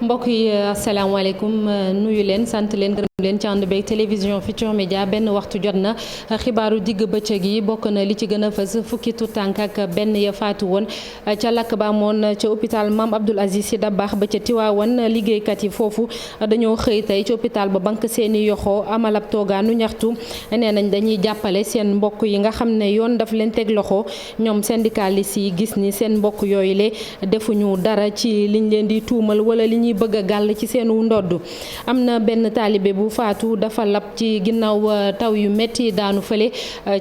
mbokk yi asalaamaaleykum nuyu leen sant leen gërëm leen ci ànd beeg télévision Futurs Médias benn waxtu jot na xibaaru digg bëccëg yi bokk na li ci gën a fës fukki tuutànk ak benn ya faatu woon ca lakk ba amoon ca hôpital Mame Abdoul Aziz Sy Dabakh ba ca Tiwaawan liggéeykat yi foofu dañoo xëy tey ci hôpital ba banque seeni yoxo amal ab toogaanu ñaxtu nee nañ dañuy jàppale seen mbokk yi nga xam ne yoon daf leen teg loxo ñoom syndicalistes yi gis ni seen mbokk yooyu le defuñu dara ci liñ leen di tuumal wala li ñuy bëgg a gàll ci seenu ndodd am na benn taalibe bu faatu dafa lab ci ginnaaw taw yu métti daanu fële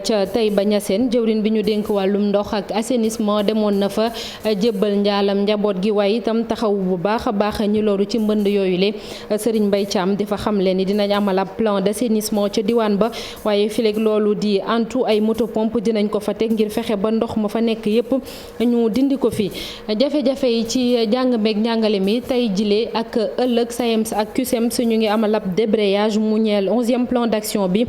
ca Taïba Niassène jëwrin bi ñu dénk wàllum ndox ak assainissement demoon na fa jébbal njaalam njaboot gi waaye itam taxaw bu baax a baax ñi loru ci mbënd yooyu le Serigne Mbaye Thiam di fa xam leen ni dinañ amal ab plan d'assainissement ca diwaan ba waaye fileeg loolu di antu ay moto pompe dinañ ko fa teg ngir fexe ba ndox ma fa nekk yépp ñu dindi ko fi jafe-jafe yi ci jàng meeg njàngale mi tey jile ak ëllëg SAEMS ak CUSEMS ñu ngi amal ab débrayage mu ñeel 11e plan d'action bi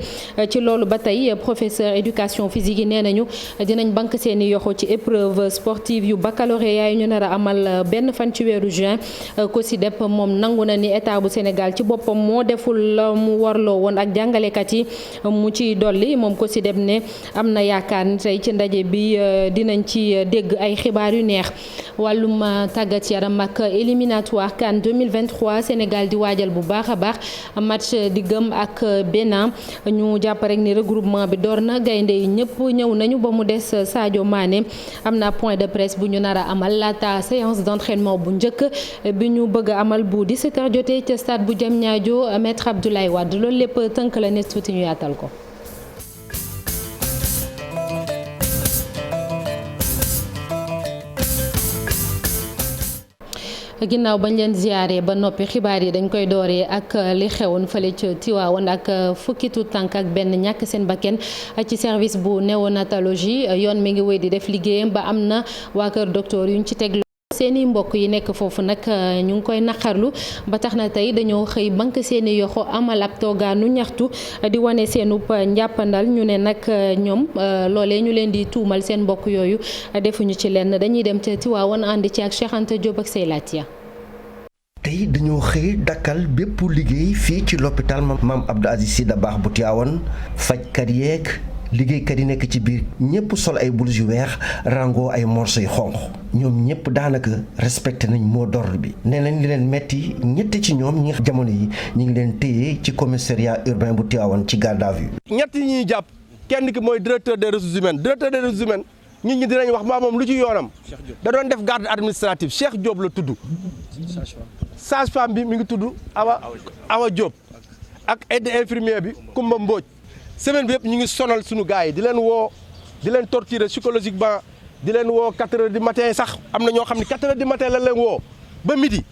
ci loolu ba tey professeur éducation physique yi nee nañu dinañ bank seeni yoxo ci épreuve sportive yu baccalauréat yi ñu nar a amal benn fan ci weeru juin COSYDEP moom nangu na ni état bu Sénégal ci boppam moo deful la mu warloo woon ak jàngalekat yi mu ci dolli moom COSYDEP ne am na yaakaar ni tey ci ndaje bi dinañ ci dégg ay xibaar yu neex wàllum tàggat yaram ak éliminatoire CAN 2023 Sénégal di waajal bu baax a baax match diggam ak Bénin ñu jàpp rek ni regroupement bi door na gaynde yi ñëpp ñëw nañu ba mu des Sadio Mané am na point de presse bu ñu nar a amal laata séance d'entraînement bu njëkk bi ñu bëgg a amal bu 17h jotee ca stade bu Diamniadio maître Abdoulaye Wade loolu lépp tënk la ne tuuti ñu yaatal ko. ginnaaw bañ leen ziyaare ba noppi xibaar yi dañ koy dooree ak li xewoon fële ca Tiwaawan ak fukki tuutànk ak benn ñàkk seen bakken ci service bu néonatologie yoon mi ngi wéy di def liggéeyam ba am na waa kër docteur yuñ ci teg seeni mbokk yi nekk foofu nag ñu ngi koy naqarlu ba tax na tey dañoo xëy bank seeni yoxo amal ab toogaanu ñaxtu di wane seenub njàppandal ñu ne nag ñoom loolee ñu leen di tuumal seen mbokk yooyu defuñu ci lenn dañuy dem ca Tiwaawan ànd ci ak Cheikh Anta Diop ak Seylatia. tey dañoo xëy dakkal bépp liggéey fii ci l'hôpital Mame Abdoul Aziz Sy Dabakh bu Tiwaawan fajkat yeeg liggéeykat yi nekk ci biir ñëpp sol ay blouse yu weex rango ay morceaux yu xonq ñoom ñëpp daanaka respecté nañ mot d'ordre bi nee nañ li leen metti ñetti ci ñoom ñi jamono yi ñu ngi leen téye ci commissariat urbain bu Tivaouane ci garde à vue. ñett yi ñuy jàpp kenn ki mooy directeur des ressources humaines nit ñi dinañ wax maa moom lu ci yoonam da doon def garde administrative Cheikh Diop la tudd sage-femme bi mi ngi tudd Awa Diop ak aide infirmier bi Koumba Mbodj semaine bi yëpp ñu ngi sonal suñu gars yi di leen woo di leen torturer psychologiquement di leen woo 4 heures du matin sax am na ñoo xam ne 4 heures du matin lañ leen woo ba midi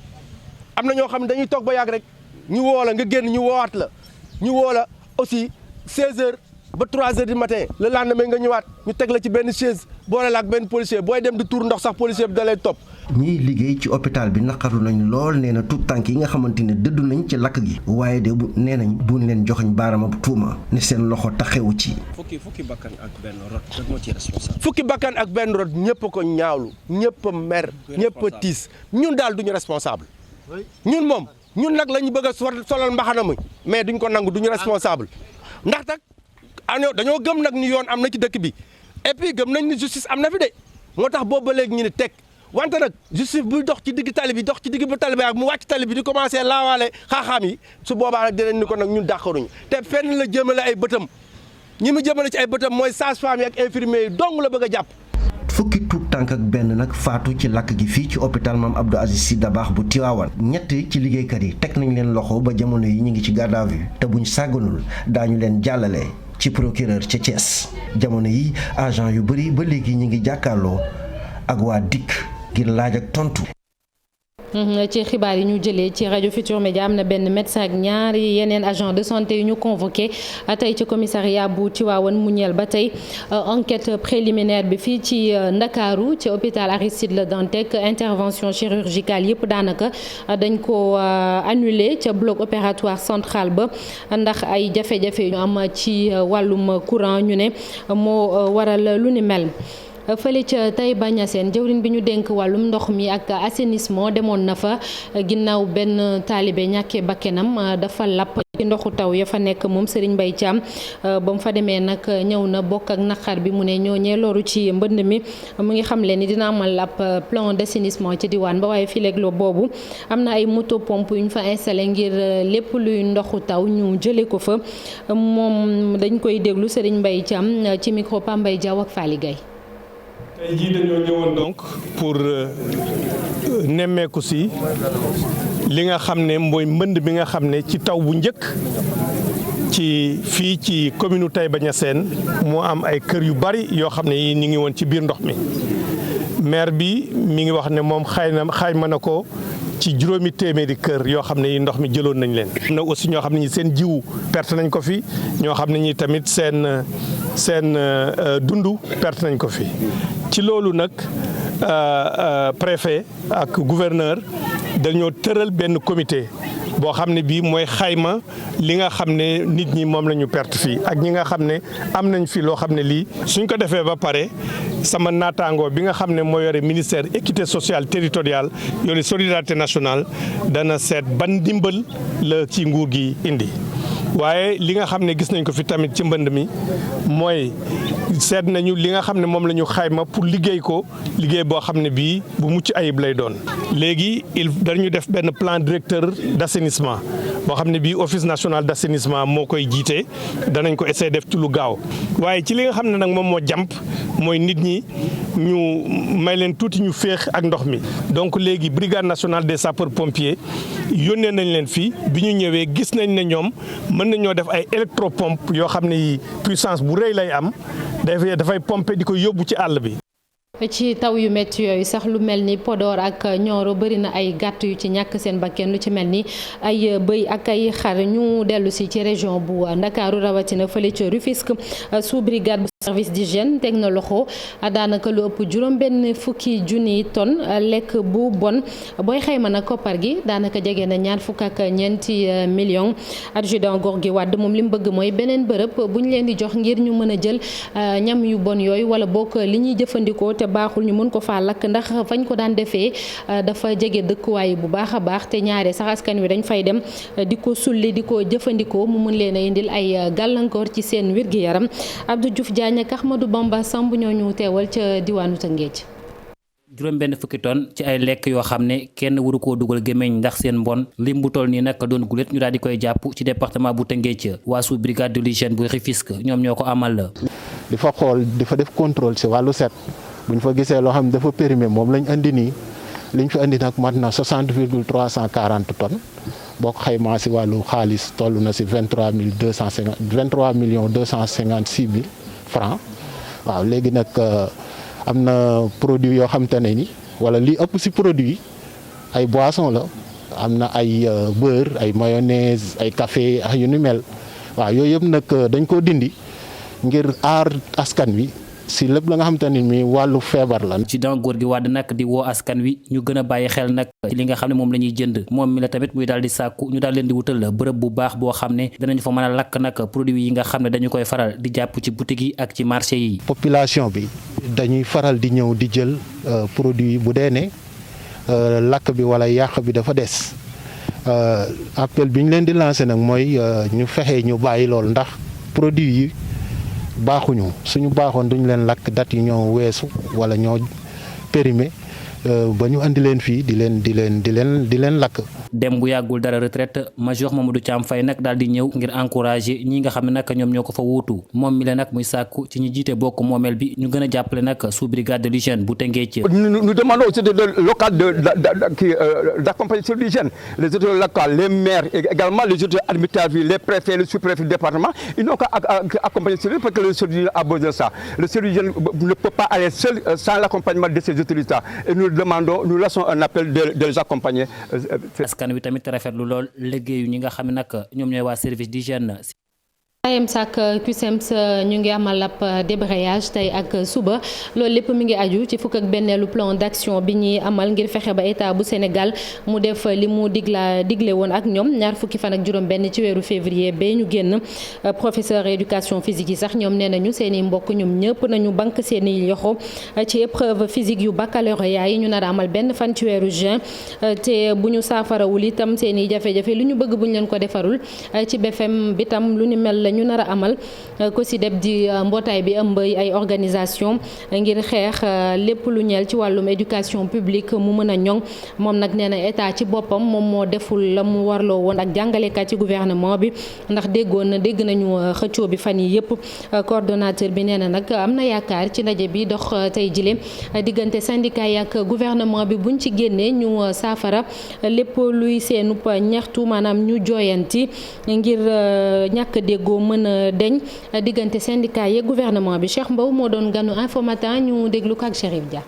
am na ñoo xam ne dañuy toog ba yàgg rek ñu woo la nga génn ñu woowaat la ñu woo la aussi 16 heures ba 3 heures du matin le lendemain nga ñëwaat ñu teg la ci benn chaise boole la ak benn policier booy dem di tuur ndox sax policier bi da lay topp. ñiy liggéey ci hôpital bi naqarlu nañ lool nee na tout tànk yi nga xamante ne dëddu nañ ci lakk gi waaye de bu nee nañ buñ leen joxañ baarama bu tuuma ne seen loxo taxewu ci. fukki bakkan ak benn rot rek moo ci responsable. fukki bakkan ak benn rot ñëpp a ko ñaawlu ñëpp a mer ñëpp a tiis ñun daal duñu responsable ñun moom ñun nag la ñu bëgg a solal mbaxana mi mais duñ ko nangu duñu responsable ndax tak dañoo gëm nag ni yoon am na ci dëkk bi et puis gëm nañ ni justice am na fi de moo tax boobu ba léegi ñu ne teg wante nag justice buy dox ci digg tali bi dox ci digg bu tali bi ak mu wàcc tali bi di commencé laawaale xaaxaam yi su boobaa nag dinañ ni ko nag ñun dàqaruñu te fenn la jëmale ay bëtam ñi mu jëmale ci ay bëtam mooy sage-femme yi ak infirmier yi dong la bëgg a jàpp. fukki tuut tànk ak benn nag faatu ci lakk gi fii ci hôpital Mame Abdoul Aziz Sy Dabakh bu Tivaouane ñett ci liggéeykat yi teg nañ leen loxo ba jamono yi ñu ngi ci garde à vue te buñ sàgganul daañu leen jàllale ci procureur ca Thiès jamono yi agent yu bëri ba léegi ñu ngi jàkkaarloo ak waa DIC ngir laaj ak tontu. ci xibaar yi ñu jëlee ci rajo Futurs Médias am na benn médecin ak ñaari yeneen agent de santé yu ñu convoqué tey ci commissariat bu Tivaouane mu ñeel ba tey enquête préliminaire bi fii ci Ndakaaru ci hôpital Aristide Le Dantec intervention chirurgicale yëpp daanaka dañ ko annulé ca bloc opératoire central ba ndax ay jafe-jafe yu am ci wàllum courant ñu ne moo waral lu ni mel. fële ca Taïba Niassène jëwriñ bi ñu dénk wàllum ndox mi ak assainissement demoon na fa ginnaaw benn taalibe ñàkkee bakkenam dafa lapp ci ndoxu taw ya fa nekk moom Serigne Mbaye Thiam ba mu fa demee nag ñëw na bokk ak naqar bi mu ne ñooñee loru ci mbënd mi mu ngi xam leen ni dina amal ab plan d'assainissement ci diwaan ba waaye fileeglo boobu am na ay moto pompe yu ñu fa installé ngir lépp luy ndoxu taw ñu jëlee ko fa moom dañ koy déglu Serigne Mbaye Thiam ci micro Pambay Diaw ak Fally Gaye. tey jii dañoo ñëwoon donc pour nemmeeku si li nga xam ne mooy mbënd bi nga xam ne ci taw bu njëkk ci fii ci commune Taïba Niassène moo am ay kër yu bari yoo xam ne yi ñu ngi woon ci biir ndox mi maire bi mi ngi wax ne moom xayma na ko ci 200 kër yoo xam ne yi ndox mi jëloon nañ leen. am na aussi ñoo xam ne ñi seen jiwu perte nañ ko fi ñoo xam ne ñi tamit seen dundu perte nañ ko fi ci loolu nag préfet ak gouverneur dañoo tëral benn comité boo xam ne bii mooy xayma li nga xam ne nit ñi moom la ñu perte fii ak ñi nga xam ne am nañ fi loo xam ne lii suñ ko defee ba pare sama naataangoo bi nga xam ne moo yore ministère équité sociale territoriale yore solidarité nationale dana seet ban ndimbal la ci nguur gi indi. waaye li nga xam ne gis nañ ko fi tamit ci mbënd mi mooy seet nañu li nga xam ne moom la ñu xayma pour liggéey ko liggéey boo xam ne bii bu mucc ayib lay doon. léegi dañu def benn plan directeur d'assainissement boo xam ne bii office national d'assainissement moo koy jiite danañ ko essayer def ci lu gaaw waaye ci li nga xam ne nag moom moo jàmp mooy nit ñi ñu may leen tuuti ñu féex ak ndox mi. donc léegi brigade nationale des sapeurs pompiers yónnee nañ leen fii bi ñu ñëwee gis nañ ne ñoom mën nañoo def ay électropompe yoo xam ne yi puissance bu rëy lay am dafay pomper di ko yóbbu ci àll bi. ci taw yu métti yooyu sax lu mel ni Podor ak Nioro bëri na ay gàtt yu ci ñàkk seen bakkan lu ci mel ni ay bëy ak ay xar ñu dellu si ci région bu Ndakaaru rawatina fële ca Rufisque sous brigade bu service d'hygiène teg na loxo daanaka lu ëpp juróom-benn fukki junniy tonnes lekk bu bon booy xayma na koppar gi daanaka jege na ñaar fukk ak ñeenti millions. adjudant Gorgui Wade moom li mu bëgg mooy beneen bërëb bu ñu leen di jox ngir ñu mën a jël ñam yu bon yooyu wala bokk li ñuy jëfandikoo te baaxul ñu mën ko faa lakk ndax fañ ko daan defee dafa jege dëkkuwaay bu baax a baax te ñaare sax askan wi dañ fay dem di ko sulli di ko jëfandikoo mu mën leen a indil ay gàllankoor ci seen wér-gi-yaram. Abdou Diouf Diagne ak Ahmadou Bamba Samb ñoo ñu teewal ca diwaanu Tëngéej. juróom benn fukki tonnes ci ay lekk yoo xam ne kenn waru koo dugal gémmiñ ndax seen mbon lim bu toll nii nag doon gulet ñu daal di koy jàpp ci département bu Tëngéej waa sous brigade de l'hygiène bu Rufisque ñoom ñoo ko amal la. di fa xool di fa def contrôle ci wàllu set buñ fa gisee loo xam ne dafa périmé moom lañ andi nii liñ fi andi nag mat na 60,340 tonnes boo ko xaymaa si wàllu xaalis toll na si 23,256,000 francs waaw léegi nag am na produit yoo xam te ne ni wala li ëpp si produit ay boisson la am na ay beurre ay mayonnaise ay café ak yu ni mel waaw yooyu yëpp nag dañ koo dindi ngir aar askan wi si lépp la nga xamante ne mi wàllu feebar la. ci dan Gorgui Wade nag di woo askan wi ñu gën a bàyyi xel nag ci li nga xam ne moom la ñuy jënd moom mi la tamit muy daal di sàkku ñu daal leen di wutal bërëb bu baax boo xam ne danañu fa mën a lakk nag produit yi nga xam ne dañu koy faral di jàpp ci boutique yi ak ci marché yi. population bi dañuy faral di ñëw di jël produit yi bu dee ne lakk bi wala yàq bi dafa des appel bi ñu leen di lancer nag mooy ñu fexe ñu bàyyi loolu ndax produit yi. baaxuñu suñu baaxoon duñu leen lakk dat yi ñoo weesu wala ñoo périmé ba ñu andi leen fii di leen lakk. dem bu yàggul dara retraite major Mamadou Thiam Faye nag daal di ñëw ngir encourager ñi nga xam ne nag ñoom ñoo ko fa wuutu moom mi la nag muy sàkku ci ñi jiite bokk moomeel bi ñu gën a jàppale nag sous brigade de l'hygiène bu Tëngéej. Nous demandons aux autorités locales d'accompagner sur l'hygiène, les autorités locales, les maires, également les autorités administratives, les préfets, les sous-préfets du département, ils n'ont qu'à accompagner sur l'hygiène parce que le service d'hygiène a besoin de ça. Le service d'hygiène ne peut pas aller seul sans l'accompagnement de ces autorités. Et nous demandons, nous lançons un appel de les accompagner. askan wi tamit rafetlu lool liggéeyu ñi nga xam ne nag ñoom ñooy waa service d'hygiène AEMS ak CUSEMS ñu ngi amal ab débrayage tey ak suba loolu lépp mi ngi aju ci fukk ak benneelu plan d'action bi ñuy amal ngir fexe ba état bu Sénégal mu def li mu digle woon ak ñoom ñaar fukki fan ak juróom benn ci weeru février ba ñu génn. professeur éducation physique yi sax ñoom nee nañu seen i mbokk ñoom ñëpp nañu bank seen i yoxo ci épreuve physique yu baccalauréat yi ñu nar a amal benn fan ci weeru juin te bu ñu saafarawul itam seen i jafe-jafe lu ñu bëgg bu ñu leen ko defarul ci BFM bi tam lu ni mel la ñu nar a amal COSYDEP di mbootaay bi ëmb ay organisation ngir xeex lépp lu ñeel ci wàllum éducation publique mu mën a ñoŋ moom nag nee na état ci boppam moom moo deful la mu warloo woon ak jàngalekat ci gouvernement bi ndax dégg nañu xëccoo bi fan yi yëpp coordonnateur bi nee na nag am na yaakaar ci ndaje bi dox tey jile diggante syndicat yi ak gouvernement bi buñ ci génnee ñu saafara lépp luy seenub ñaxtu maanaam ñu jooyanti ngir ñàkk déggoo mën a deñ diggante syndicat yi gouvernement bi. Cheikh Mbow moo doon ganu Infos Matin ñu déglu ko ak Chérif Dia.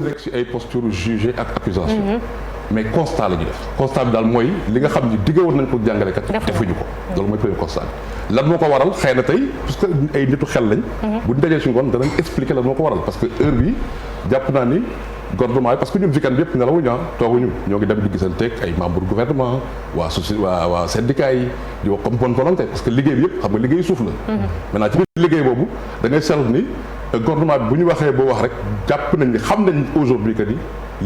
direct ci ay posture jugé ak accusation mais constat la ñu def constat bi daal mooy li nga xam ni digge woon nañ ko jàngalekat defuñu ko loolu mooy premier constat bi lan moo ko waral xëy na tey parce que ay nitu xel lañ bu ñu dajee si ngoon danañ expliquer lan moo ko waral parce que heure bi jàpp naa ni gouvernement yi parce que ñun weekend bi yëpp nelawuñu tooguñu ñoo ngi dem di gisanteeg ay membre gouvernement waa société waa syndicat yi di wax comme bonne volonté parce que liggéey bi yëpp xam nga liggéey suuf la maintenant ci biir liggéey boobu da ngay seetlu ni gouvernement bi bu ñu waxee boo wax rek jàpp nañ ni xam nañ aujourd'hui que ni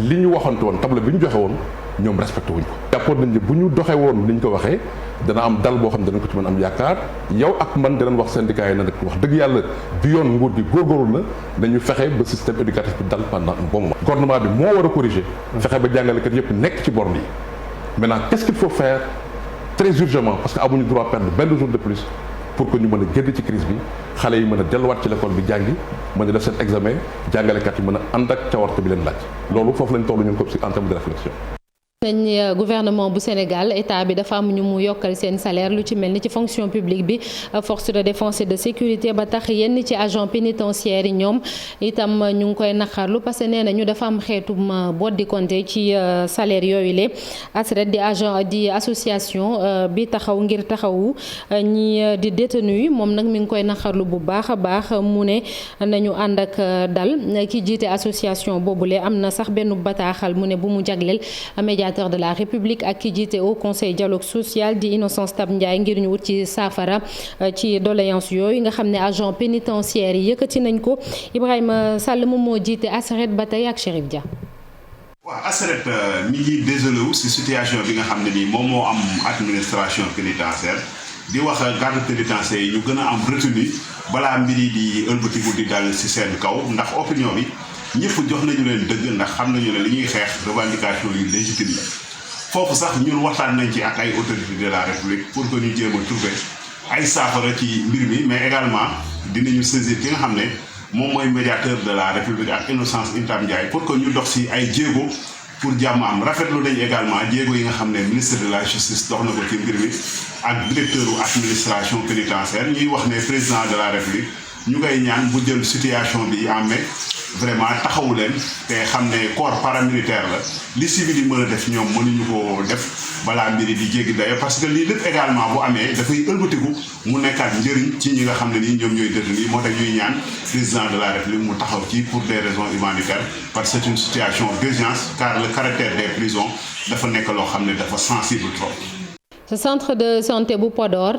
li ñu waxante woon table bi ñu joxe woon ñoom respecté wuñ ko jàppoon nañ ni bu ñu doxee woon ni ñu ko waxee dana am dal boo xam ne danañ ko ci mën am yaakaar yow ak man dinañ wax syndicat yi na nag wax dëgg yàlla bi yoon nguur gi góorgóorlu na dañu fexe ba système éducatif bi dal pendant un bon moment gouvernement bi moo war a corriger fexe ba jàngalekat yëpp nekk ci borne yi maintenant qu'est-ce qu'il faut faire très urgemment parce que amuñu droit perdre benn jour de plus pour que ñu mën a génn ci crise bi xale yi mën a delluwaat ci l'école bi jàngi mën a def seen examen jàngalekat yi mën a ànd ak cawarte bi leen laaj loolu foofu lañ toll ñun ko en terme de réflexion. nañ gouvernement bu Sénégal état bi dafa am ñu mu yokkal seen salaire lu ci mel ni ci fonction publique bi force de défense et de sécurité ba tax yenn ci agent pénitentiaire yi ñoom itam ñu ngi koy naqarlu parce que nee nañu dafa am xeetum boddi compté ci salaire yooyu le ASRED di agent di association bi taxaw ngir taxawu ñi di détenu yi moom nag mi ngi koy naqarlu bu baax a baax mu ne nañu ànd ak dal ki jiite association boobule am na sax benn bataaxal mu ne bu mu jagleel médiateur de la République ak ki jiite au conseil dialogue social di Innocence Tab Ndiaye ngir ñu wut ci saafara ci doléance yooyu nga xam ne agent pénitentiaire yi yëkkati nañ ko Ibrahima Sall moom moo jiite ASRED ba tey ak Chérif Dia. waaw ASRED mi ngi désolé wu si situation bi nga xam ne nii moom moo am administration pénitentiaire di wax garde pénitentiaire yi ñu gën a am retenu balaa mbir yi di ëlbatiku di dal si seen kaw ndax opinion bi. ñëpp jox nañu leen dëgg ndax xam nañu ne li ñuy xeex revendication yu légitime la foofu sax ñun waxtaan nañ ci ak ay autorités de la République pour que ñu jéem a trouver ay saafara ci mbir mi mais également dinañu saisir ki nga xam ne moom mooy médiateur de la République ak Innocence Tab Ndiaye pour que ñu dox si ay jéego pour jàmm am rafetlu nañ également jéego yi nga xam ne ministre de la justice dox na ko ci mbir mi ak directeur u administration pénitentiaire ñuy wax ne président de la République ñu ngay ñaan bu jël situation bi en main vraiment taxawu leen te xam ne corps paramilitaire la li civil yi mën a def ñoom mënuñu ko def balaa mbiri di jéggi dayo parce que lii lépp également bu amee dafay ëlbatiku mu nekkaat njëriñ ci ñi nga xam ne nii ñoom ñooy détenu moo tax ñuy ñaan président de la République mu taxaw ci pour des raisons humanitaires parce que c'est une situation d'urgence car le caractère des prisons dafa nekk loo xam ne dafa sensible trop. centre de santé bu Podor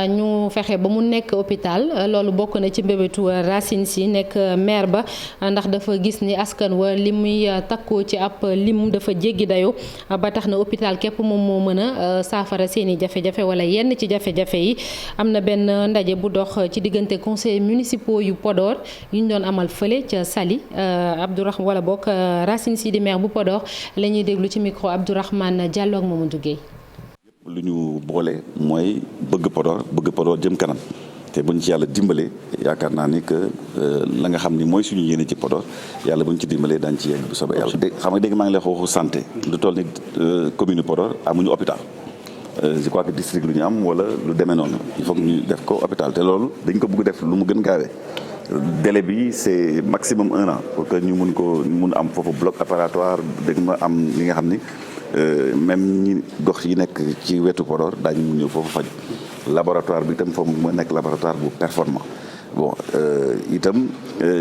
ñu fexe ba mu nekk hôpital loolu bokk na ci mbébétu Racine Sy nekk maire ba ndax dafa gis ni askan wa li muy takkoo ci ab lim dafa jéggi dayo ba tax na hôpital képp moom moo mën a saafara seeni jafe-jafe wala yenn ci jafe-jafe yi am na benn ndaje bu dox ci diggante conseils municipaux yu Podor yu ñu doon amal fële ca Saly Abdourahmane wala bokk Racine Sy di maire bu Podor la ñuy déglu ci micro Abdourahmane Diallo ak Mamadou Gueye. lu ñu boole mooy bëgg Podor jëm kanam te buñ ci yàlla dimbale yaakaar naa ni que la nga xam ni mooy suñu yéene ci Podor yàlla buñ ci dimbalee daañu ci yegg bu soobee yàlla. xam nga dégg maa ngi lay waxu santé lu toll ni commune Podor amuñu hôpital je crois que district lu ñu am wala lu demee noonu il faut que ñu def ko hôpital te loolu dañ ko bëgg def lu mu gën gaawee délai bi c'est maximum 1 an pour que ñu mun am foofu bloc opératoire dégg ma am li nga xam ni même ñi gox yi nekk ci wetu Podor daañu mun ñëw foofu faju laboratoire bi itam foofu mu nekk laboratoire bu performant bon itam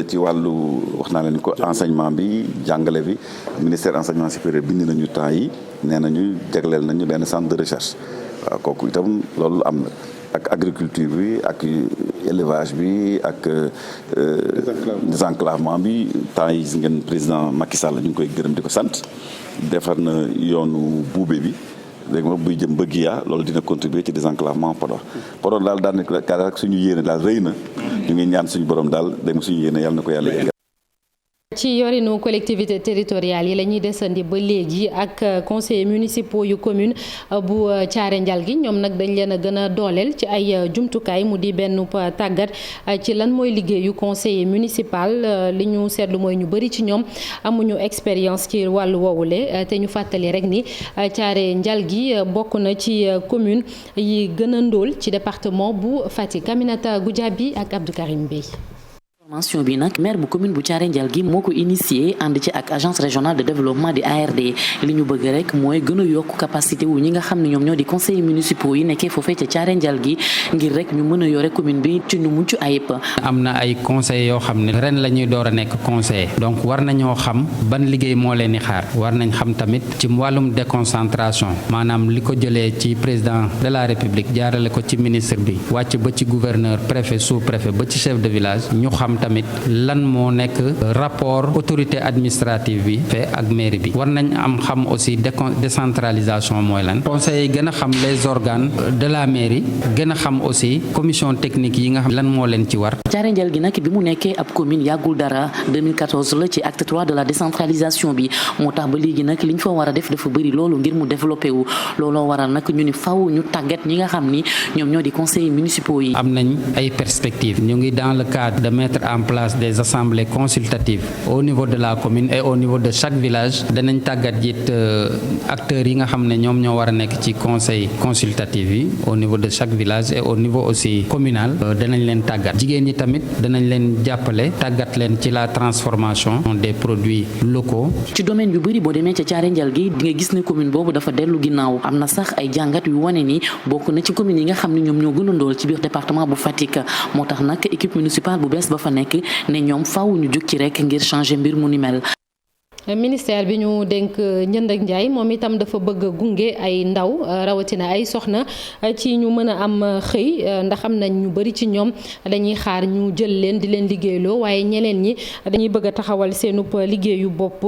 ci wàllu wax naa leen ko enseignement bi jàngale bi ministère enseignement supérieur bind nañu temps yi nee nañu jagleel nañu benn centre de recherche waaw kooku itam loolu am na ak agriculture bi ak élevage bi ak désenclavement bi temps yi gis ngeen président Macky Sall ñu ngi koy gërëm di ko sant defar na yoonu buube bi léegi moom buy jëm bëgg yaa loolu dina contribuer ci désenclavement Podor daal daanaka suñu yéene daal rëy na ñu ngi ñaan suñu borom daal dem suñu yéene yàlla na ko yàlla yeggal. ci yorinu collectivité territoriale yi la ñuy desandi ba léegi ak conseillers municipaux yu commune bu Thiaré Ndialgui ñoom nag dañ leen a gën a dooleel ci ay jumtukaay mu di benn tàggat ci lan mooy liggéeyu conseiller municipal li ñu seetlu mooy ñu bëri ci ñoom amuñu expérience ci wàllu woowule te ñu fàttali rek ni Thiaré Ndialgui bokk na ci commune yi gën a ndóol ci département bu Fatick. Aminata Goudiaby ak Abdou Karim Bey. formation bi nag maire bu commune bu Thiaré Ndialgui moo ko initié ànd ci ak agence régionale de développement di ARD li ñu bëgg rek mooy gën a yokk capacité wu ñi nga xam ne ñoom ñoo di conseillers municipaux yi nekkee foofee ca Thiaré Ndialgui ngir rek ñu mën a yore commune bi ci nu mucc ayib. am na ay conseillers yoo xam ne ren la ñuy door a nekk conseiller donc war nañoo xam ban liggéey moo leen di xaar war nañ xam tamit ci wàllum déconcentration maanaam li ko jëlee ci président de la république jaarale ko ci ministre bi wàcc ba ci gouverneur préfet sous préfet ba ci chef de village ñu xam tamit lan moo nekk rapport autorité administrative bi fe ak mairie bi war nañ am xam aussi décentralisation mooy lan conseil yi gën a xam les organes de la mairie gën a xam aussi commission technique yi nga xam lan moo leen ci war. Thiaré Ndialgui nag bi mu nekkee ab commune yàggul dara 2014 la ci acte 3 de la décentralisation bi moo tax ba léegi nag liñ fa war a def dafa bëri loolu ngir mu développé wu looloo waral nag ñu ni faw ñu tàggat ñi nga xam ni ñoom ñoo di conseillers municipaux yi. am nañ ay perspectives ñu ngi dans le cadre de mettre en place des assemblées consultatives au niveau de la commune et au niveau de chaque village danañ tàggat it acteurs yi nga xam ne ñoom ñoo war a nekk ci conseil consultatif yi au niveau de chaque village et au niveau aussi communal danañ leen tàggat jigéen ñi tamit danañ leen jàppale tàggat leen ci la transformation des produits locaux. ci domaine yu bëri boo demee ca Thiaré Ndialgui di nga gis ne commune boobu dafa dellu ginnaaw am na sax ay jàngat yu wane ni bokk na ci commune yi nga xam ne ñoom ñoo gën a ndool ci biir département bu Fatick moo tax nag équipe municipale bu bees ba fa nekk ne ñoom faaw ñu jóg ci rek ngir changer mbir mu ni mel. ministère bi ñu dénk njënd ak njaay moom itam dafa bëgg a gunge ay ndaw rawatina ay soxna ci ñu mën a am xëy ndax am nañ ñu bari ci ñoom dañuy xaar ñu jël leen di leen liggéeyloo waaye ñeneen ñi dañuy bëgg a taxawal seenub liggéeyu bopp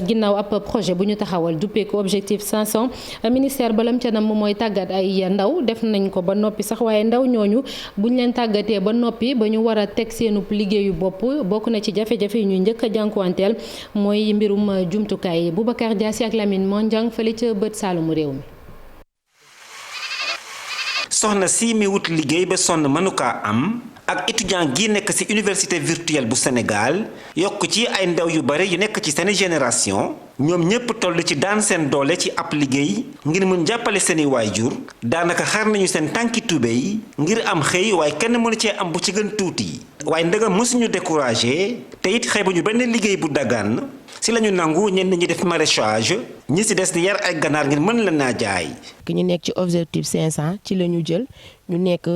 ginnaaw ab projet bu ñu taxawal duppee ko objectif 500 ministère balam ca nam mooy tàggat ay ndaw def nañ ko ba noppi sax waaye ndaw ñooñu buñ leen tàggatee ba noppi ba ñu war a teg seenub liggéeyu bopp bokk na ci jafe-jafe yi ñuy njëkk a jànkuwanteel mooy mbirum jumtukaay Boubacar Diassi ak Lamine Mondiang fële ca bët saalumu réew mi. soxna si mi wut liggéey ba sonn mënukaa am ak étudiant gi nekk ci université virtuelle bu Sénégal yokk ci ay ndaw yu bare yu nekk ci seen génération ñoom ñépp toll ci daan seen doole ci ab liggéey ngir mun jàppale seeni waajur daanaka xar nañu seen tànki tubéy ngir am xëy waaye kenn mënu cee am bu ci gën tuuti waaye ndegam mësuñu découragé te it xeebuñu benn liggéey bu dagaan si lañu nangu ñenn ñi def maraîchage ñi si des di yar ay ganaar ngir mën la naa jaay. ki ñu nekk ci objectif 500 ci la ñu jël ñu nekk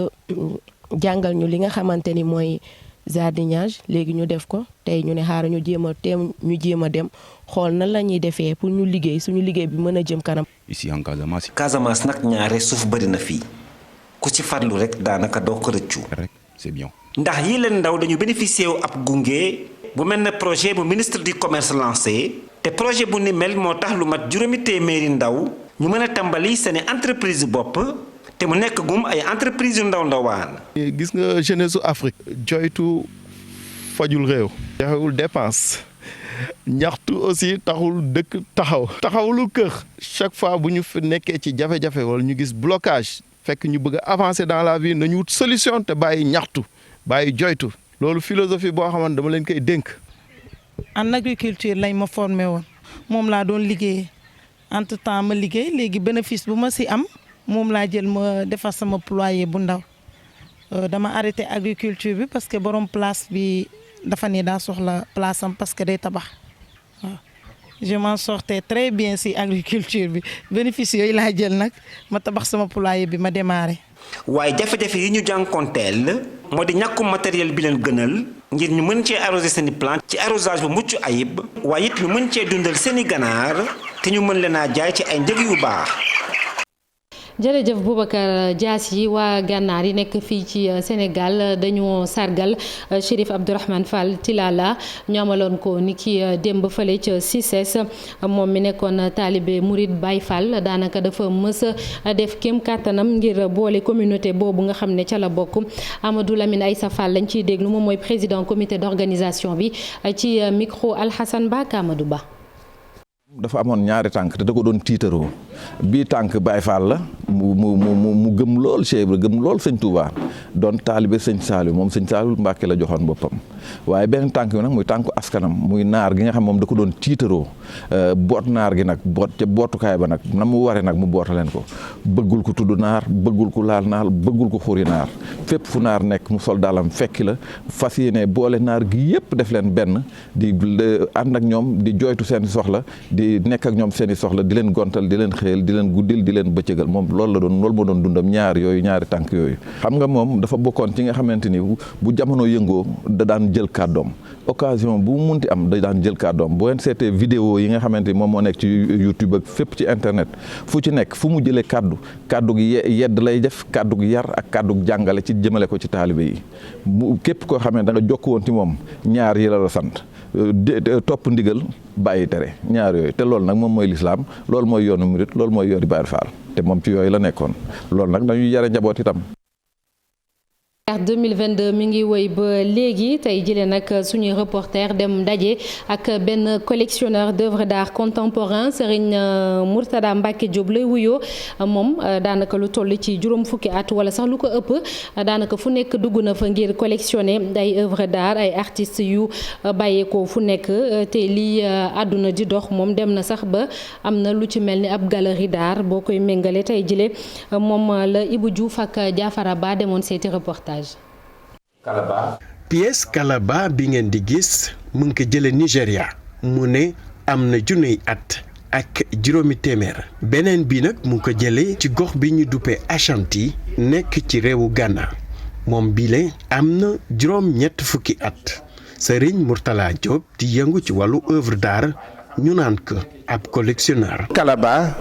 jàngal ñu li nga xamante ni mooy jardinage léegi ñu def ko tey ñu ne xaaral ñu jéem a dem xool nan la ñuy defee pour ñu liggéey suñu liggéey bi mën a jëm kanam. ici en Casamance. Casamance nag ñaare suuf bëri na fii ku ci farlu rek daanaka doo ko rëccu. c'est bien. ndax yi leen ndaw dañu bénéficié wu ab gunge bu mel ne projet bu ministre du commerce lancé te projet bu ni mel moo tax lu mat juróomi téeméeri ndaw ñu mën a tàmbali seeni entreprise bopp te mu nekk gum ay entreprise yu ndaw ndawaan. gis nga jeunesse su Afrique joytu fajul réew. joxewul dépense ñaxtu aussi taxul dëkk taxawulu kër chaque fois bu ñu fi nekkee ci jafe-jafe wala ñu gis blocage fekk ñu bëgg a avancer dans la vie nañu wut solution te bàyyi ñaxtu bàyyi joytu loolu philosophie boo xamante dama leen koy dénk. en agriculture lañ ma formé woon moom laa doon liggéeyee entre temps ma liggéey léegi bénéfice bu ma si am moom laa jël ma defar sama poulailler bu ndaw dama arrêté agriculture bi parce que borom place bi dafa ne daa soxla place am parce que day tabax waaw je m'en sortais très bien si agriculture bi bénéfice yooyu laa jël nag ma tabax sama poulailler bi ma démarré. waaye jafe-jafe yi ñu jànkonteel moo di ñàkkum matériel bi leen gënal ngir ñu mën cee arroser seeni plante ci arrosage bu mucc ayib waaye it ñu mën cee dundal seeni ganaar te ñu mën leen a jaay ci ay njëg yu baax. jërëjëf Boubacar Dias yi waa gànnaar yi nekk fii ci Sénégal dañoo sargal Chérif Abdourahmane Fall Tilala ñu amaloon ko ni ki démb fële ca CICES moom mi nekkoon taalibe Mouride Baye Fall daanaka dafa mës a def kéem kàttanam ngir boole communauté boobu nga xam ne ca la bokk. Amadou Lamine Aïssa Fall lañ ciy déglu moom mooy président comité d'organisation bi ci micro Alhassane Ba Amadou Ba. dafa amoon ñaari tànk te da ko doon tiitaroo bii tànk Baye Fall la mu gëm lool Cheikh Ibra gëm lool sëñ Touba doon taalibe sëñ Saliou moom sëñ Saliou Mbàkke la joxoon boppam waaye benn tànk bi nag muy tànku askanam muy naar gi nga xam moom da ko doon tiitaroo boot naar gi nag boot ca bootukaay ba nag na mu waree nag mu boota leen ko bëggul ko tudd naar bëggul ko laal naar bëggul ko xuri naar fépp fu naar nekk mu sol daalam fekki la fas yéene boole naar gi yëpp def leen benn di ànd ak ñoom di jooytu seen soxla di nekk ak ñoom seeni soxla di leen gontal di leen xëyal di leen guddil di leen bëccëgal moom loolu moo doon dundam ñaari tànk yooyu xam nga moom dafa bokkoon ci nga xamante ni bu jamono yëngoo da daan jël kàddoom occasion bu munti am da daan jël kàddoom boo leen seetee vidéo yi nga xamante ni moom moo nekk ci YouTube ak fépp ci internet fu ci nekk fu mu jëlee kàddu gi yedd lay def kàddu gi yar ak kàddu gi jàngale ci jëmale ko ci taalibe yi képp koo xam ne da nga jokk woon ci moom ñaar yi la sant topp ndigal bàyyi tere ñaar yooyu te loolu nag moom mooy lislaam loolu mooy yoonu murit loolu mooy yoonu Baay Faal te moom ci yooyu la nekkoon loolu nag dañuy yare njaboot itam. 2022 mi ngi woy ba léegi tey jëlee nag suñuy reporter dem daje ak benn collectionneur d'œuvres d'art contemporain Serigne Mourtada Mbacke Diop lay wuyoo moom daanaka lu toll ci juróom fukki at wala sax lu ko ëpp daanaka fu nekk dugg na fa ngir collectionner ay œuvres d'art ay artistes yu bàyyeekoo fu nekk te lii àdduna di dox moom dem na sax ba am na lu ci mel ni ab galerie d'art boo koy méngale tey jëlee moom la Ibou Diouf ak Diafara Ba demoon seeti reportage. pièce Kalaba bi ngeen di gis mu ngi ko jële Nigéria mu ne am na junniy at ak juróomi téeméer beneen bi nag mu ngi ko jële ci gox bi ñu duppee Ashanti nekk ci réewu Ghana moom bile am na juróom ñett fukki at Serigne Mourtala Diop di yëngu ci wàllu œuvre d'art ñu naan ko ab collectionneur. Kalaba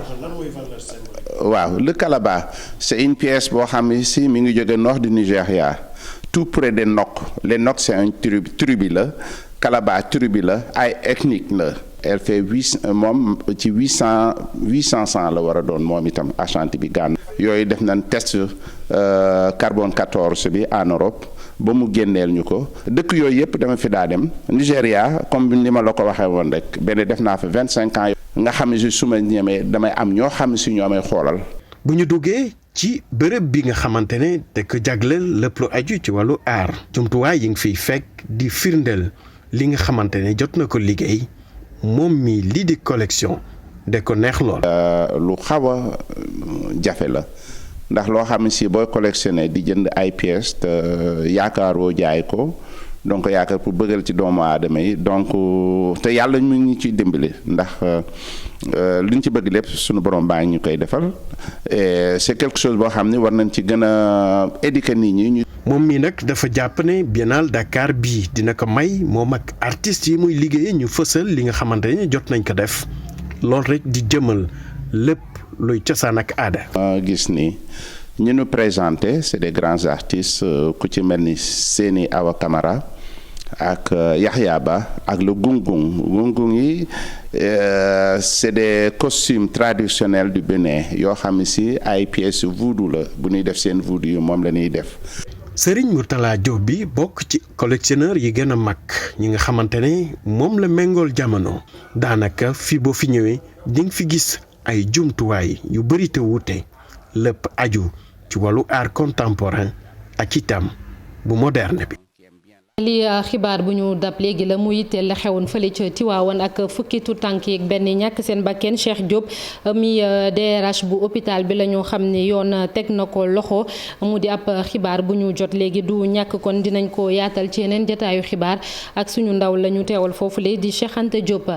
waaw le Kalaba c'est une pièce boo xam ne si mi ngi jóge nord du Nigeria tout près des Nok les Nok c'est un tribu la Kalaba tribu la ay ethnique la elle fait moom ci 800 la war a doon moom itam Ashanti bi Ghana yooyu def nañ test carbone 14 bi en Europe ba mu génneel ñu ko dëkk yooyu yëpp dama fi daa dem Nigéria comme ni ma la ko waxee woon rek benn def naa fa 25 ans nga xam ne su ma ñemee damay am ñoo xam si ñoo may xoolal. bu ñu duggee ci bërëb bi nga xamante ne da ko jagleel lépp lu aju ci wàllu aar jumtuwaay yi nga fiy fekk di firndeel li nga xamante ne jot na ko liggéey moom mi lii di collection da ko neex lool. lu xaw a jafe la ndax loo xam ne si booy collectionné di jënd ay pièces te yaakaaroo jaay ko donc yaakaar pour bëggal ci doomu aadama yi donc te yàlla mu ngi ciy dimbali ndax li ñu ci bëgg lépp suñu borom baa ngi ñu koy defal et c'est quelque chose boo xam ne war nañ ci gën a éduquer nit ñi. moom mii nag dafa jàpp ne Biennale Dakar bii dina ko may moom ak artistes yi muy liggéeyee ñu fësal li nga xamante ne jot nañ ko def loolu rek di jëmal lépp luy cosaan ak aada. gis ni ñu nu présenté c'est des grands artistes ku ci mel ni Séni Awa Camara ak Yahya Ba ak le gungung yi c'est des costumes traditionnels du Bénin yoo xam ne si ay pièces voodoo la bu ñuy def seen voodoo yi moom la ñuy def. Serigne Mourtala Diop bi bokk ci collectionneur yi gën a mag ñi nga xamante ne moom la méngool jamono daanaka fi boo fi ñëwee di nga fi gis ay jumtuwaay yu bari te wuute lépp aju ci wàllu art contemporain ak itam bu moderne bi. li xibaar bu ñu dab léegi la mu yitteel la xewoon fële ca Tiwaawan ak fukki tu tànk yeeg benn ñàkk seen bakken Cheikh Diop mi DRH bu hôpital bi la ñu xam ne yoon teg na ko loxo mu di ab xibaar bu ñu jot léegi du ñàkk kon dinañ ko yaatal ci yeneen jotaayu xibaar ak suñu ndaw la ñu teewal foofu le di Cheikh Anta Diop.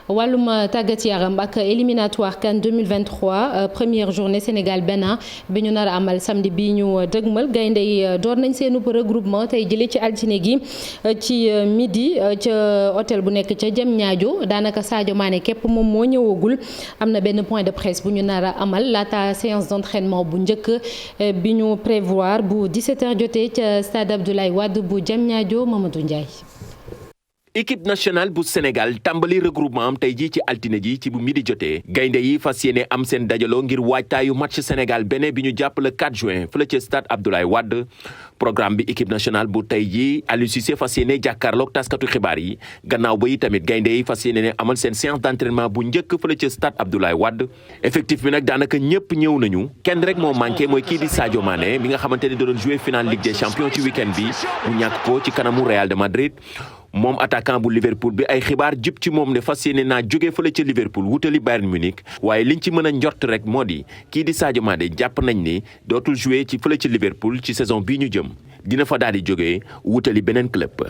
wàllum tàggat yaram ak éliminatoire CAN 2023 première journée Sénégal Bénin bi ñu nar a amal samedi bi ñu dëgmal gaynde yi door nañ seenu regroupement tey jëlee ci altine gi ci midi ca hôtel bu nekk ca Diamniadio daanaka Sadio Mané képp moom moo ñëwagul am na benn point de presse bu ñu nar a amal laata séance d'entraînement bu njëkk bi ñu prévoir bu 17h jotee ca stade Abdoulaye Wade bu Diamniadio Mamadou Ndiaye. équipe nationale bu Sénégal tàmbali regroupement am tey jii ci altine ji ci bu midi jotee gaynde yi fas yéene am seen dajaloo ngir waajtaayu match Sénégal Bénin bi ñu jàpp le 4 juin fële ca stade Abdoulaye Wade programme bi équipe nationale bu tey jii Aliou Cissé fas yéene jàkkaarloog taskatu xibaar yi gannaaw ba yi tamit gaynde yi fas yéene ne amal seen séance d'entraînement bu njëkk fële ca stade Abdoulaye Wade effectif bi nag daanaka ñëpp ñëw nañu kenn rek moo manqué mooy kii di Sadio Mané mi nga xamante ni da doon jouer finale Ligue des Champions ci week-end bi mu ñàkk ko ci kanamu Real de Madrid moom attaquant bu Liverpool bi ay xibaar jub ci moom ne fas yéene naa jóge fële ca Liverpool wutali Bayern Munich waaye liñ ci mën a njort rek moo di kii di Sadio Mané jàpp nañ ni dootul jouer ci fële ca Liverpool ci saison bii ñu jëm dina fa daal di jógee wutali beneen club.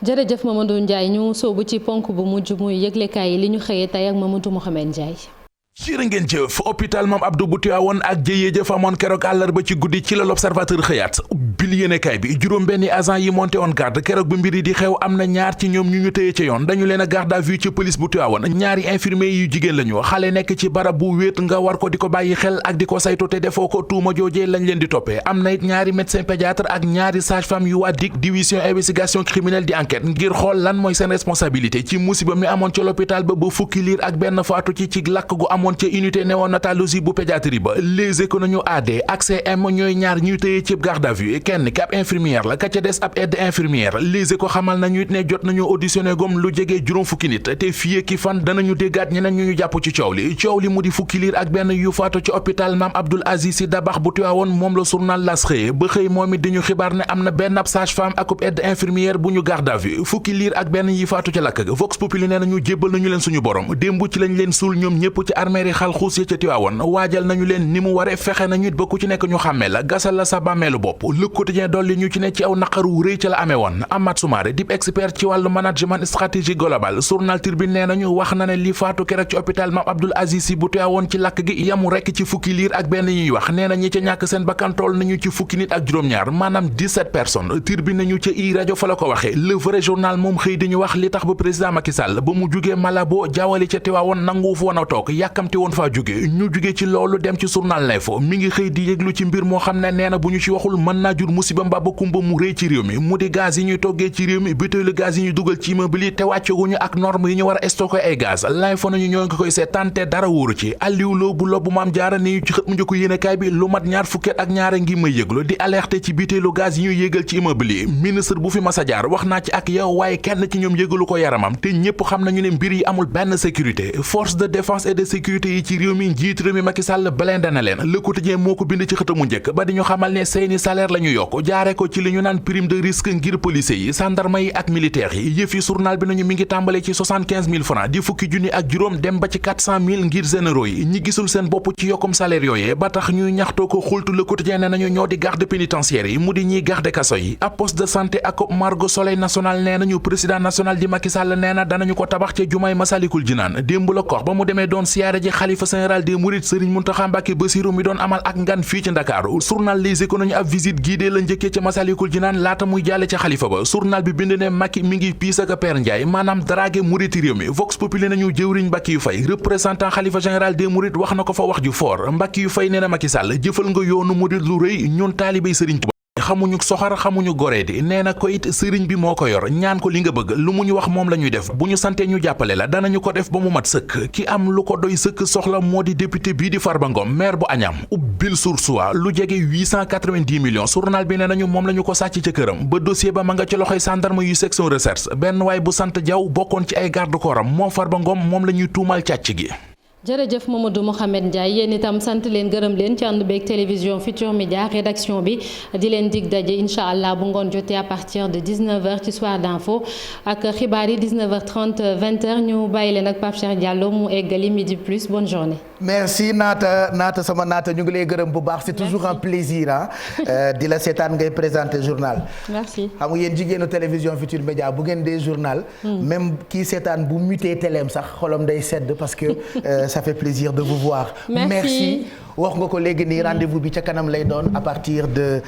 jërëjëf Mamadou Ndiaye ñu soobu ci ponk bu mujj muy yëglekaay yi li ñu xëyee tey ak Mamadou Mohamed Ndiaye. jërë ngeen jëf hôpital Mame Abdou bu Tivaouane ak jëyee jëf amoon keroog àllarba ci guddi ci la l'Observateur xëyaat bil yéenekaay bi juróom benni agent yi monté woon garde keroog bi mbir yi di xew am na ñaar ci ñoom ñu tëye ca yoon dañu leen a garde à vue ci police bu Tivaouane ñaari infirmier yu jigéen lañu xale nekk ci barab bu wéet nga war ko di ko bàyyi xel ak di ko saytu te defoo ko tuuma joojee lañ leen di toppee am na it ñaari médecin pédiatre ak ñaari sage-femme yu waa DIC division investigation criminelle di enquête ngir xool lan mooy seen responsabilité ci musiba mi amoon ca l'hôpital ba fukki liir ak benn faatu ci lakk gu amoon ca unité néonatologie bu pédiatrie ba Les Échos nañu AD ak CM ñooy ñaar ñuy tëye ci garde à vue kenn ki ab infirmière la ka ca des ab aide infirmière Les Échos xamal nañu it ne jot nañu auditionné gom lu jege juróom fukki nit te fii ki fan danañu déggaat ñeneen ñu jàpp ci coow li mu di fukki liir ak benn yu faatu ci hôpital Mame Abdoul Aziz Sy Dabakh bu Tivaouane moom la journal L'As xëye ba xëy moom it dañu xibaar ne am na benn ab sage-femme ak aide infirmière bu ñu garde à vue fukki liir ak benn yi faatu ca lakk Vox Populi nee nañu jébbal nañu leen suñu borom démb ci lañ leen suul ñoom ñëpp ci armeeri Xalxuus ca Tivaouane waajal nañu leen ni mu ware fexe nañu it ba ku ci nekk ñu xàmmee la gasal la sa bàmmeelu bopp Le Quotidien dolli ñu ci ne ci aw naqaru rëy ca la amee woon Amath Soumaré dip expert ci wàllu management stratégique global journal Tribune nee nañu wax na ne li faatu keroog ci hôpital Mame Abdoul Aziz Sy bu Tivaouane ci lakk gi yamu rekk ci fukki liir ak benn ñuy wax nee na ñi ca ñàkk seen bakkan toll nañu ci fukki nit ak juróom-ñaar maanaam 17 personnes Tribune nañu ca i rajo fa la ko waxee Le Vrai Journal moom xëy di ñu wax li tax ba président Macky Sall ba mu jugee Malabo jaawali ca Tivaouane nangu fu woon a toog yàkkamti woon faa jóge ñu jugee ci loolu dem ci journal L'Info mi ngi xëy di yëglu ci mbir moo xam ne nee na bu ñu ci waxul mën naa jur musiba mbaa ba kumba mu rëy ci réew mi mu di gaz yi ñuy toggee ci réew mi butéelu gaz yi ñuy dugal ci immeuble yi te wàcceguñu ak norme yi ñu war a stocké ay gaz L'Info nañu ñoo ngi koy seetaan te dara wóoru ci Aliou Lo bu lobbu Maam Jaara ni ci xët mu njëkk yéenekaay bi lu mat ñaar fukket ak ñaare ngi may yëglu di alerté ci butéelu gaz yi ñuy yégal ci immeuble yi ministre bu fi masa jaar wax naa ci ak yow waaye kenn ci ñoom yëgalu ko yaramam te ñëpp xam nañu ne mbir yi amul benn sécurité force de défense et de sécurité yi ci réew mi njiit réew mi Macky Sall blindé na leen Le Quotidien moo ko bind ci xëtamu njëkk ba di ñu xamal ne seeni salaire la ñu yokk jaare ko ci li ñu naan prime de risque ngir policiers yi gendarme yi ak militaires yi yëf yi journal bi nañu mi ngi tàmbale ci 75 000 francs di fukki junni ak juróom dem ba ci 400 000 ngir généraux yi ñi gisul seen bopp ci yokkum salaire yooyee ba tax ñuy ñaxtoo ko xultu Le Quotidien ne nañu ñoo di garde pénitentiaire yi mu di ñiy garde kaso yi ab poste de santé ak Margo Soleil national nee nañu président national di Macky Sall nee na danañu ko tabax ca jumaay Masalikul Jinaan démb la kox ba mu demee doon siyaare ji xalifa général des mourides Serigne Mountakha Mbacké Bassirou mi doon amal ak ngan fii ci Ndakaaru journal Les Échos nañu ab visite guidée la njëkkee ca Masalikul Jinaan laata muy jàlle ca xalifa ba journal bi bind ne Macky mi ngi piis ak Père Ndiaye maanaam dragué mouride réew mi Vox Populi nañu jëwriñ Mbacké Faye représentant xalifa général des mourides wax na ko fa wax ju fort Mbacké Faye nee na Macky Sall jëfal nga yoonu murid lu rëy ñun taalibey Serigne Touba xamuñu soxar xamuñu goreedi nee na ko it sëriñ bi moo ko yor ñaan ko li nga bëgg lu mu ñu wax moom la ñuy def bu ñu santee ñu jàppale la danañu ko def ba mu mat sëkk ki am lu ko doy sëkk soxla moo di député bii di Farba Ngom maire bu Agnam ubbil Source A lu jege 890 millions journal bi nee nañu moom la ñu ko sàcc ca këram ba dossier ba ma nga ci loxoy gendarme yu section recherche benn waay bu sant Jaw bokkoon ci ay garde corps am moom Farba Ngom moom la ñuy tuumal càcc gi jërëjëf Mamadou Mouhamed Ndiaye yéen itam sant leen gërëm leen ci ànd beeg télévision Futur Média rédaction bi di leen dig daje incha allah bu ngoon jotee à partir de 19h ci soir d'info ak xibaar yi 19h30 20h ñu bàyyi leen ak Pape Cheikh Diallo mu eggali midi plus bonne journée. merci naata sama naata ñu ngi lay gërëm bu baax c'est toujours un plaisir di la seetaan ngay présenter journal. merci xam nga yéen jigéenu télévision Futur Média bu ngeen dee journal. même kii seetaan bu muté téléem sax xolam day sedd parce que. Ça fait plaisir de vous voir. Merci. Wax nga ko léegi nii rendez-vous bi ca kanam lay doon à partir de